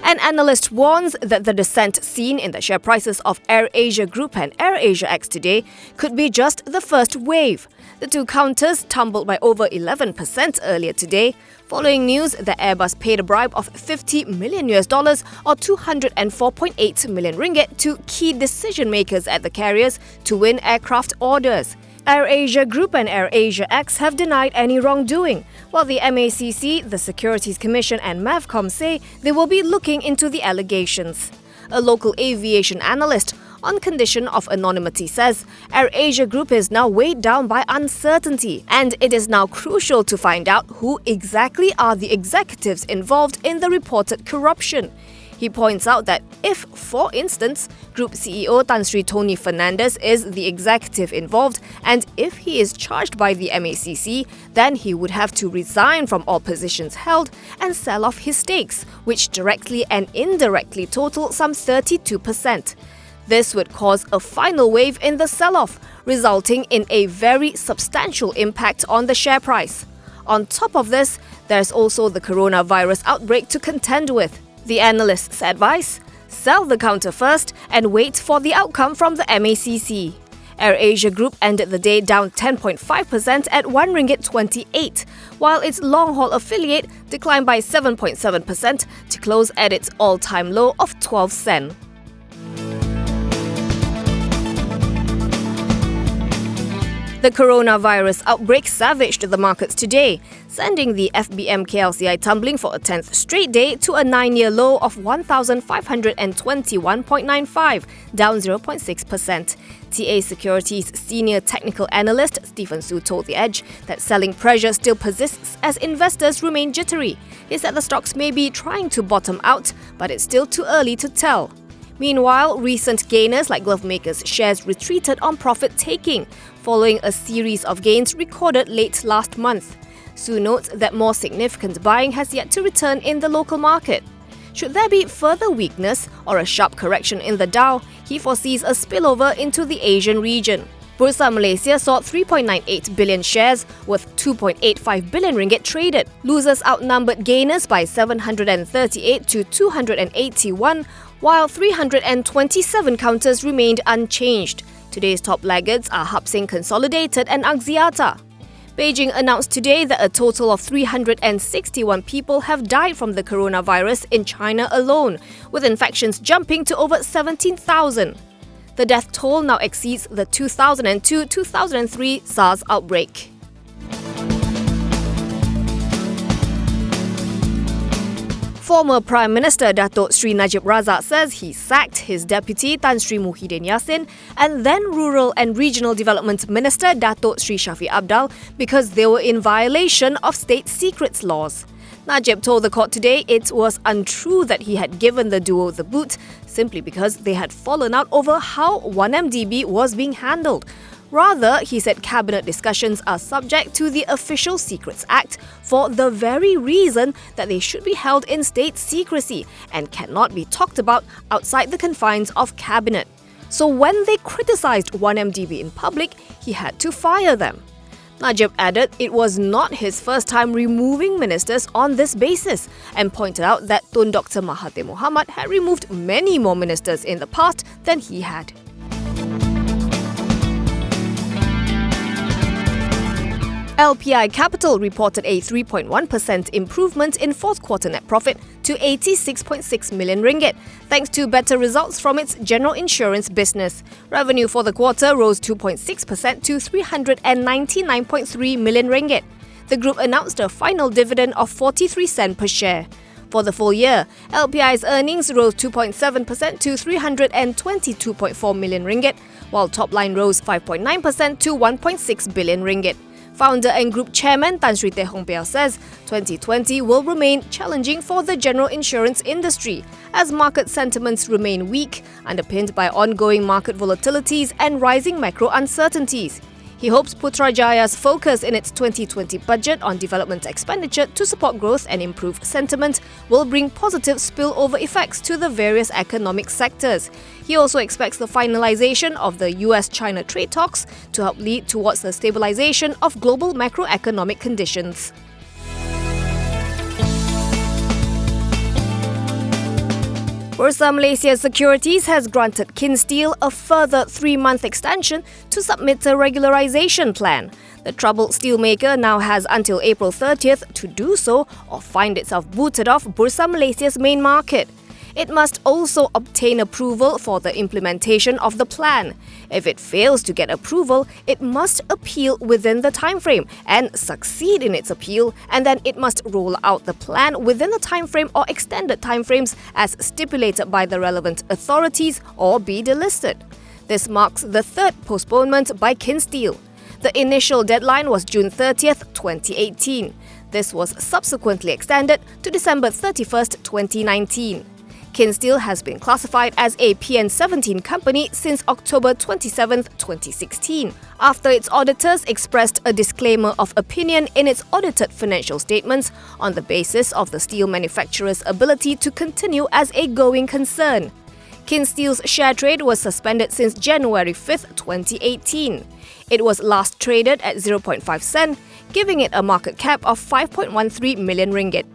An analyst warns that the descent seen in the share prices of AirAsia Group and AirAsia today could be just the first wave. The two counters tumbled by over 11% earlier today, following news that Airbus paid a bribe of $50 million or 204.8 million ringgit to key decision makers at the carriers to win aircraft orders. AirAsia Group and AirAsia have denied any wrongdoing, while the MACC, the Securities Commission and Mavcom say they will be looking into the allegations. A local aviation analyst, on condition of anonymity, says AirAsia Group is now weighed down by uncertainty, and it is now crucial to find out who exactly are the executives involved in the reported corruption. He points out that if, for instance, Group CEO Tan Sri Tony Fernandes is the executive involved, and if he is charged by the MACC, then he would have to resign from all positions held and sell off his stakes, which directly and indirectly total some 32%. This would cause a final wave in the sell-off, resulting in a very substantial impact on the share price. On top of this, there's also the coronavirus outbreak to contend with. The analyst's advice: sell the counter first and wait for the outcome from the MACC. AirAsia Group ended the day down 10.5% at RM1.28, while its long-haul affiliate declined by 7.7% to close at its all-time low of 12 cents. The coronavirus outbreak savaged the markets today, sending the FBM KLCI tumbling for a 10th straight day to a 9-year low of 1,521.95, down 0.6%. TA Securities senior technical analyst Stephen Su told The Edge that selling pressure still persists as investors remain jittery. He said the stocks may be trying to bottom out, but it's still too early to tell. Meanwhile, recent gainers like glove makers' shares retreated on profit-taking, following a series of gains recorded late last month. Su notes that more significant buying has yet to return in the local market. Should there be further weakness or a sharp correction in the Dow, he foresees a spillover into the Asian region. Bursa Malaysia saw 3.98 billion shares worth 2.85 billion ringgit traded. Losers outnumbered gainers by 738 to 281, while 327 counters remained unchanged. Today's top laggards are Hap Seng Consolidated and Axiata. Beijing announced today that a total of 361 people have died from the coronavirus in China alone, with infections jumping to over 17,000. The death toll now exceeds the 2002-2003 SARS outbreak. Former Prime Minister Datuk Sri Najib Razak says he sacked his deputy Tan Sri Muhyiddin Yassin and then Rural and Regional Development Minister Datuk Sri Shafiq Abdal because they were in violation of state secrets laws. Najib told the court today it was untrue that he had given the duo the boot simply because they had fallen out over how 1MDB was being handled. Rather, he said cabinet discussions are subject to the Official Secrets Act for the very reason that they should be held in state secrecy and cannot be talked about outside the confines of cabinet. So when they criticised 1MDB in public, he had to fire them. Najib added it was not his first time removing ministers on this basis and pointed out that Tun Dr. Mahathir Mohamad had removed many more ministers in the past than he had. LPI Capital reported a 3.1% improvement in fourth quarter net profit to 86.6 million ringgit, thanks to better results from its general insurance business. Revenue for the quarter rose 2.6% to 399.3 million ringgit. The group announced a final dividend of 43 cents per share. For the full year, LPI's earnings rose 2.7% to 322.4 million ringgit, while top line rose 5.9% to 1.6 billion ringgit. Founder and Group Chairman Tan Sri Teh Hong Piao says 2020 will remain challenging for the general insurance industry as market sentiments remain weak, underpinned by ongoing market volatilities and rising macro uncertainties. He hopes Putrajaya's focus in its 2020 budget on development expenditure to support growth and improve sentiment will bring positive spillover effects to the various economic sectors. He also expects the finalization of the US-China trade talks to help lead towards the stabilization of global macroeconomic conditions. Bursa Malaysia Securities has granted Kinsteel a further 3-month extension to submit a regularization plan. The troubled steelmaker now has until April 30th to do so or find itself booted off Bursa Malaysia's main market. It must also obtain approval for the implementation of the plan. If it fails to get approval, it must appeal within the timeframe and succeed in its appeal, and then it must roll out the plan within the timeframe or extended timeframes as stipulated by the relevant authorities or be delisted. This marks the third postponement by Kinsteel. The initial deadline was June 30th, 2018. This was subsequently extended to December 31st, 2019. Kinsteel has been classified as a PN17 company since October 27, 2016, after its auditors expressed a disclaimer of opinion in its audited financial statements on the basis of the steel manufacturer's ability to continue as a going concern. Kinsteel's share trade was suspended since January 5, 2018. It was last traded at 0.5 cent, giving it a market cap of 5.13 million ringgit.